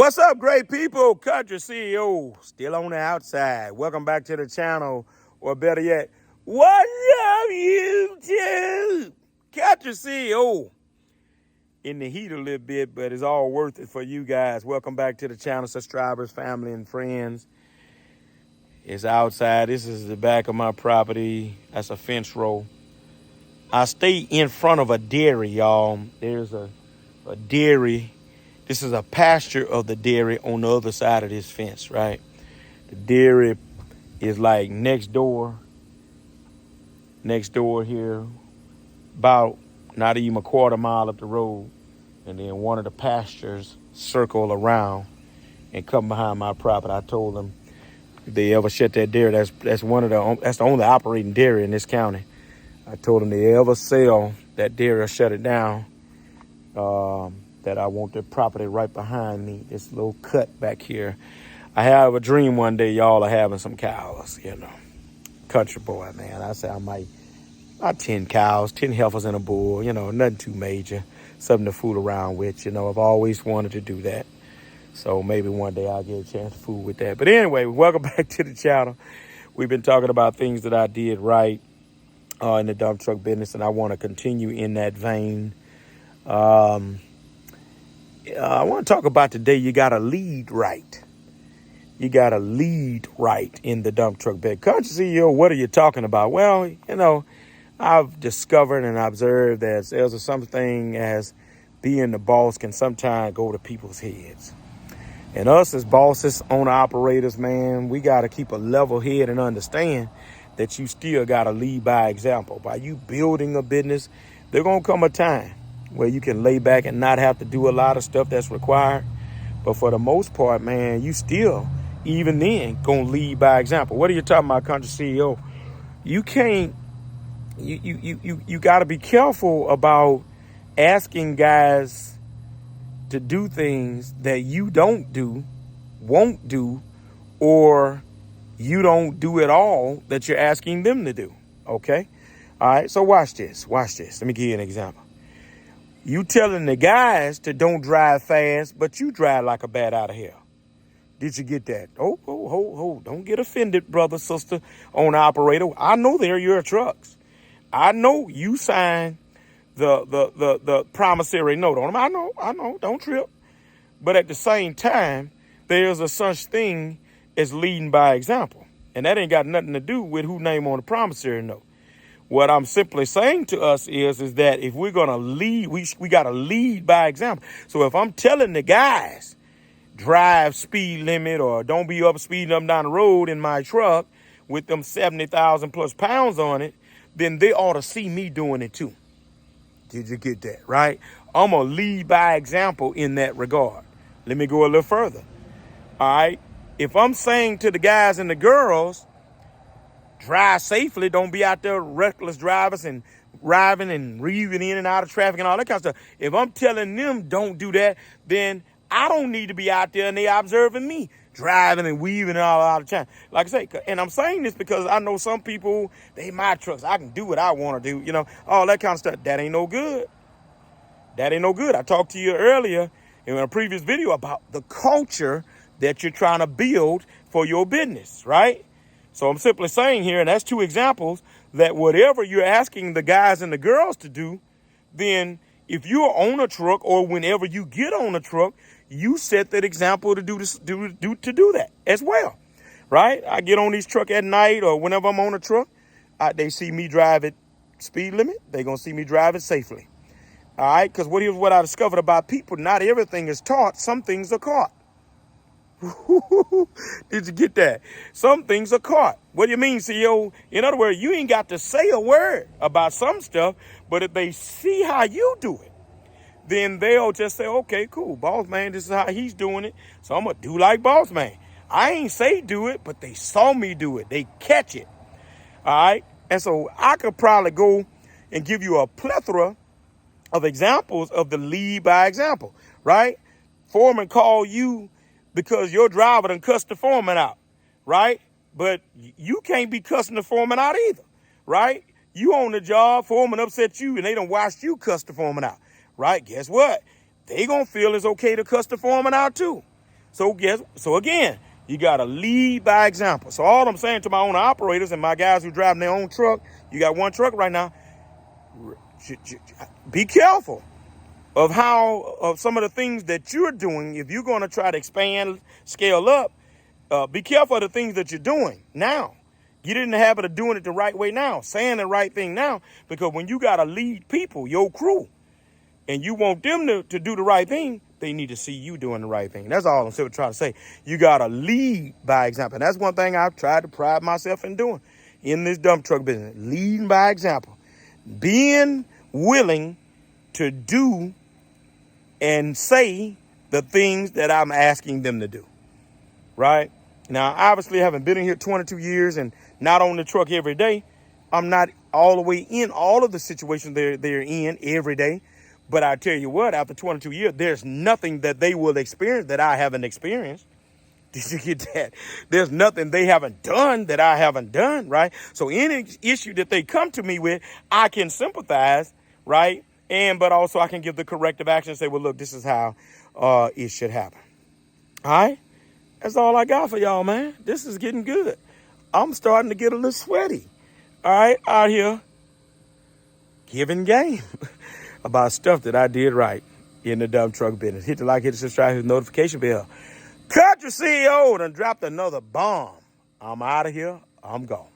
What's up, great people? Country CEO, still on the outside. Welcome back to the channel, or better yet, what's up, YouTube? Country CEO. In the heat a little bit, but it's all worth it for you guys. Welcome back to the channel, subscribers, family, and friends. It's outside. This is the back of my property. That's a fence row. I stay in front of a dairy, y'all. There's a dairy. This is a pasture of the dairy on the other side of this fence, right? The dairy is like next door here, about not even a quarter mile up the road. And then one of the pastures circle around and come behind my property. I told them if they ever shut that dairy, that's the only operating dairy in this county. I told them they ever sell that dairy or shut it down, that I want the property right behind me, this little cut back here. I have a dream one day, y'all, of having some cows, Country boy, man. I said I might, about 10 cows, 10 heifers and a bull, nothing too major, something to fool around with, I've always wanted to do that. So maybe one day I'll get a chance to fool with that. But anyway, welcome back to the channel. We've been talking about things that I did right in the dump truck business, and I want to continue in that vein. I want to talk about today, you got to lead right. You got to lead right in the dump truck bed. Country CEO, what are you talking about? Well, I've discovered and observed that there's something as being the boss can sometimes go to people's heads. And us as bosses, owner-operators, man, we got to keep a level head and understand that you still got to lead by example. By you building a business, there's going to come a time where you can lay back and not have to do a lot of stuff that's required. But for the most part, man, you still, even then, going to lead by example. What are you talking about, Country CEO? You can't, you got to be careful about asking guys to do things that you don't do, won't do, or you don't do at all that you're asking them to do, okay? All right, so watch this. Let me give you an example. You telling the guys to don't drive fast, but you drive like a bat out of hell. Did you get that? Oh, don't get offended, brother, sister, owner, operator. I know they're your trucks. I know you signed the promissory note on them. I know, don't trip. But at the same time, there's a such thing as leading by example. And that ain't got nothing to do with who name on the promissory note. What I'm simply saying to us is that if we're going to lead, we got to lead by example. So if I'm telling the guys, drive speed limit or don't be up speeding up down the road in my truck with them 70,000 plus pounds on it, then they ought to see me doing it too. Did you get that, right? I'm going to lead by example in that regard. Let me go a little further. All right. If I'm saying to the guys and the girls, drive safely, don't be out there reckless drivers and driving and reeving in and out of traffic and all that kind of stuff. If I'm telling them don't do that, then I don't need to be out there and they observing me driving and weaving and all out of time. Like I say, and I'm saying this because I know some people, they my trucks. I can do what I want to do, all that kind of stuff. That ain't no good. That ain't no good. I talked to you earlier in a previous video about the culture that you're trying to build for your business, right? So I'm simply saying here, and that's two examples, that whatever you're asking the guys and the girls to do, then if you're on a truck or whenever you get on a truck, you set that example to do that as well, right? I get on this truck at night or whenever I'm on a truck, they see me drive at speed limit. They're going to see me drive it safely, all right? Because here's what I discovered about people. Not everything is taught. Some things are caught. Did you get that? Some things are caught. What do you mean, CEO? In other words, you ain't got to say a word about some stuff, but if they see how you do it, then they'll just say, okay, cool, boss man, this is how he's doing it, so I'm going to do like boss man. I ain't say do it, but they saw me do it. They catch it, all right? And so I could probably go and give you a plethora of examples of the lead by example, right? Foreman call you because your driver done cussed the foreman out, right? But you can't be cussing the foreman out either, right? You on the job, foreman upset you, and they done watched you cuss the foreman out, right? Guess what? They gonna feel it's okay to cuss the foreman out too. So again, you got to lead by example. So all I'm saying to my owner operators and my guys who drive their own truck, you got one truck right now, be careful of some of the things that you're doing. If you're going to try to expand, scale up, be careful of the things that you're doing now. Get in the habit of doing it the right way now, saying the right thing now, because when you got to lead people, your crew, and you want them to do the right thing, they need to see you doing the right thing. That's all I'm trying to say. You got to lead by example. And that's one thing I've tried to pride myself in doing in this dump truck business, leading by example, being willing to do and say the things that I'm asking them to do, right? Now, obviously, having been in here 22 years and not on the truck every day, I'm not all the way in all of the situations they're in every day. But I tell you what, after 22 years, there's nothing that they will experience that I haven't experienced. Did you get that? There's nothing they haven't done that I haven't done, right? So any issue that they come to me with, I can sympathize, right? But also I can give the corrective action and say, well, look, this is how it should happen. All right? That's all I got for y'all, man. This is getting good. I'm starting to get a little sweaty. All right? Out here giving game about stuff that I did right in the dump truck business. Hit the like, hit the subscribe, hit the notification bell. Country CEO done dropped another bomb. I'm out of here. I'm gone.